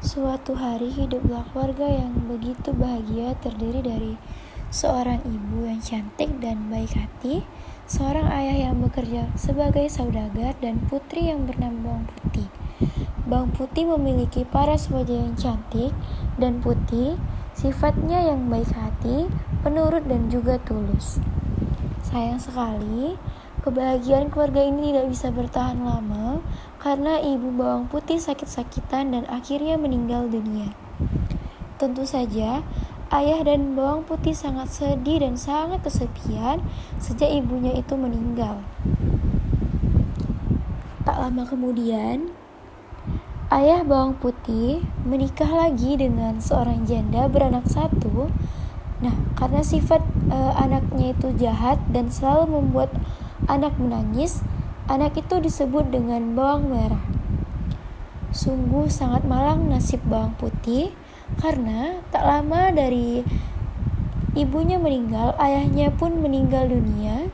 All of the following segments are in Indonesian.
Suatu hari hiduplah keluarga yang begitu bahagia terdiri dari seorang ibu yang cantik dan baik hati, seorang ayah yang bekerja sebagai saudagar, dan putri yang bernama Bawang Putih. Bawang Putih memiliki paras wajah yang cantik dan putih, sifatnya yang baik hati, penurut dan juga tulus. Sayang sekali, kebahagiaan keluarga ini tidak bisa bertahan lama karena ibu Bawang Putih sakit-sakitan dan akhirnya meninggal dunia. Tentu saja, ayah dan Bawang Putih sangat sedih dan sangat kesepian sejak ibunya itu meninggal. Tak lama kemudian, ayah Bawang Putih menikah lagi dengan seorang janda beranak satu. Nah, karena sifat anaknya itu jahat dan selalu membuat anak menangis, anak itu disebut dengan bawang merah. Sungguh sangat malang nasib Bawang Putih, karena tak lama dari ibunya meninggal, ayahnya pun meninggal dunia.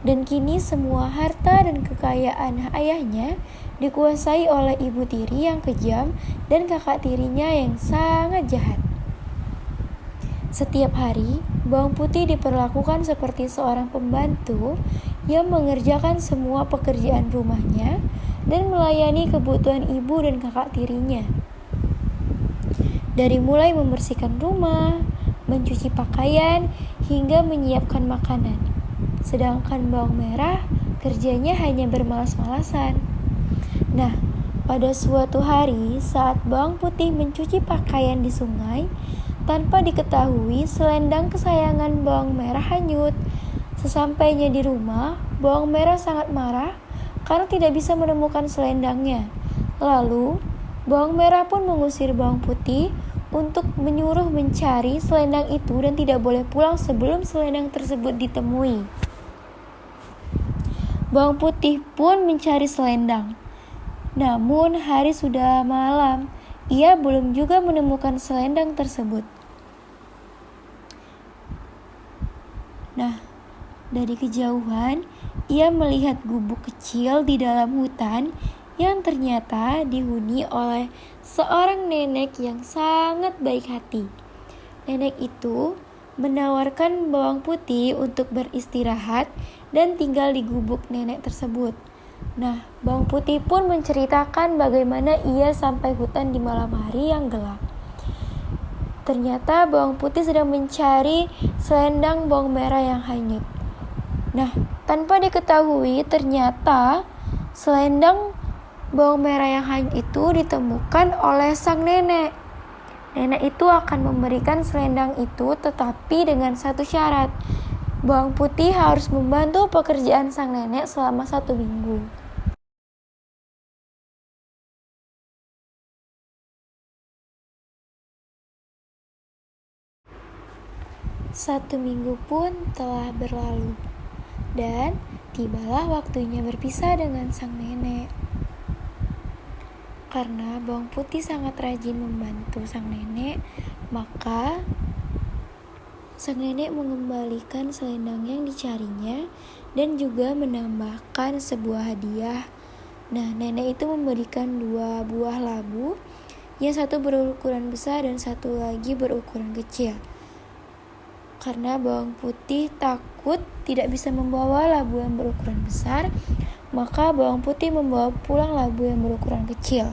Dan kini semua harta dan kekayaan ayahnya dikuasai oleh ibu tiri yang kejam dan kakak tirinya yang sangat jahat. Setiap hari, Bawang Putih diperlakukan seperti seorang pembantu yang mengerjakan semua pekerjaan rumahnya dan melayani kebutuhan ibu dan kakak tirinya. Dari mulai membersihkan rumah, mencuci pakaian, hingga menyiapkan makanan. Sedangkan Bawang Merah kerjanya hanya bermalas-malasan. Nah, pada suatu hari saat Bawang Putih mencuci pakaian di sungai, tanpa diketahui selendang kesayangan Bawang Merah hanyut. Sesampainya di rumah, Bawang Merah sangat marah karena tidak bisa menemukan selendangnya. Lalu, Bawang Merah pun mengusir Bawang Putih untuk menyuruh mencari selendang itu dan tidak boleh pulang sebelum selendang tersebut ditemui. Bawang Putih pun mencari selendang. Namun hari sudah malam, ia belum juga menemukan selendang tersebut. Nah, dari kejauhan, ia melihat gubuk kecil di dalam hutan yang ternyata dihuni oleh seorang nenek yang sangat baik hati. Nenek itu menawarkan Bawang Putih untuk beristirahat dan tinggal di gubuk nenek tersebut. Nah, Bawang Putih pun menceritakan bagaimana ia sampai hutan di malam hari yang gelap. Ternyata Bawang Putih sedang mencari selendang Bawang Merah yang hanyut. Nah, tanpa diketahui ternyata selendang Bawang Merah yang hanyut itu ditemukan oleh sang nenek. Nenek itu akan memberikan selendang itu, tetapi dengan satu syarat. Bawang Putih harus membantu pekerjaan sang nenek selama 1 minggu. Satu minggu pun telah berlalu, dan tibalah waktunya berpisah dengan sang nenek. Karena Bawang Putih sangat rajin membantu sang nenek, maka sang nenek mengembalikan selendang yang dicarinya dan juga menambahkan sebuah hadiah. Nah, nenek itu memberikan 2 buah labu, yang satu berukuran besar dan satu lagi berukuran kecil. Karena Bawang Putih takut tidak bisa membawa labu yang berukuran besar, maka Bawang Putih membawa pulang labu yang berukuran kecil.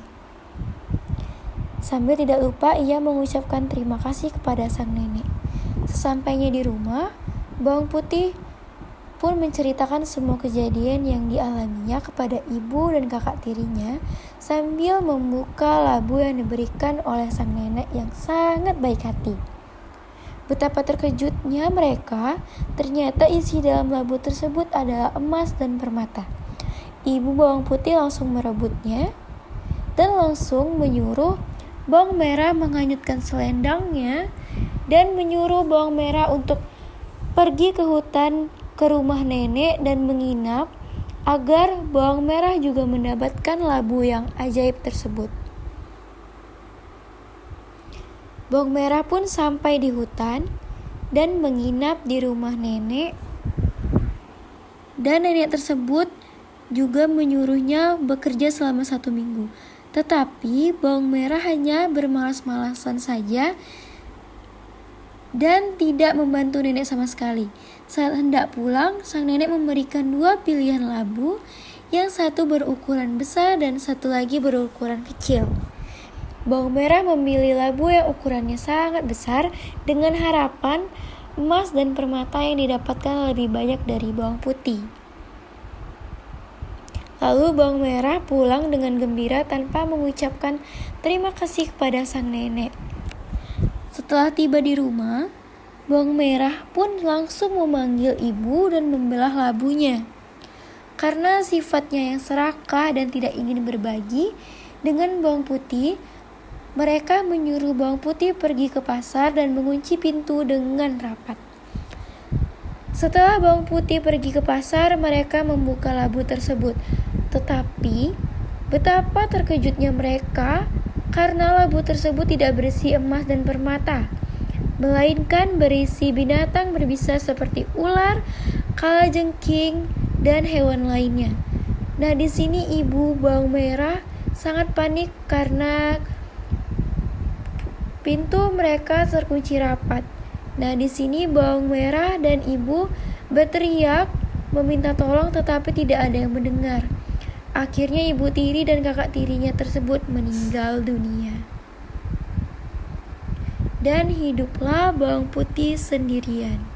Sambil tidak lupa ia mengucapkan terima kasih kepada sang nenek. Sesampainya di rumah, Bawang Putih pun menceritakan semua kejadian yang dialaminya kepada ibu dan kakak tirinya sambil membuka labu yang diberikan oleh sang nenek yang sangat baik hati. Betapa terkejutnya mereka, ternyata isi dalam labu tersebut adalah emas dan permata. Ibu Bawang Putih langsung merebutnya dan langsung menyuruh Bawang Merah menghanyutkan selendangnya dan menyuruh Bawang Merah untuk pergi ke hutan ke rumah nenek dan menginap agar Bawang Merah juga mendapatkan labu yang ajaib tersebut. Bawang Merah pun sampai di hutan dan menginap di rumah nenek, dan nenek tersebut juga menyuruhnya bekerja selama 1 minggu. Tetapi bawang merah hanya bermalas-malasan saja dan tidak membantu nenek sama sekali. Saat hendak pulang, sang nenek memberikan 2 pilihan labu, yang satu berukuran besar dan satu lagi berukuran kecil. Bawang merah memilih labu yang ukurannya sangat besar dengan harapan emas dan permata yang didapatkan lebih banyak dari bawang putih. Lalu bawang merah pulang dengan gembira tanpa mengucapkan terima kasih kepada sang nenek. Setelah tiba di rumah, bawang merah pun langsung memanggil ibu dan membelah labunya. Karena sifatnya yang serakah dan tidak ingin berbagi dengan bawang putih, mereka menyuruh bawang putih pergi ke pasar dan mengunci pintu dengan rapat. Setelah bawang putih pergi ke pasar, mereka membuka labu tersebut. Tetapi, betapa terkejutnya mereka karena labu tersebut tidak berisi emas dan permata, melainkan berisi binatang berbisa seperti ular, kalajengking, dan hewan lainnya. Nah, di sini ibu bawang merah sangat panik karena pintu mereka terkunci rapat. Nah, di sini bawang merah dan ibu berteriak meminta tolong, tetapi tidak ada yang mendengar. Akhirnya ibu tiri dan kakak tirinya tersebut meninggal dunia. Dan hiduplah bawang putih sendirian.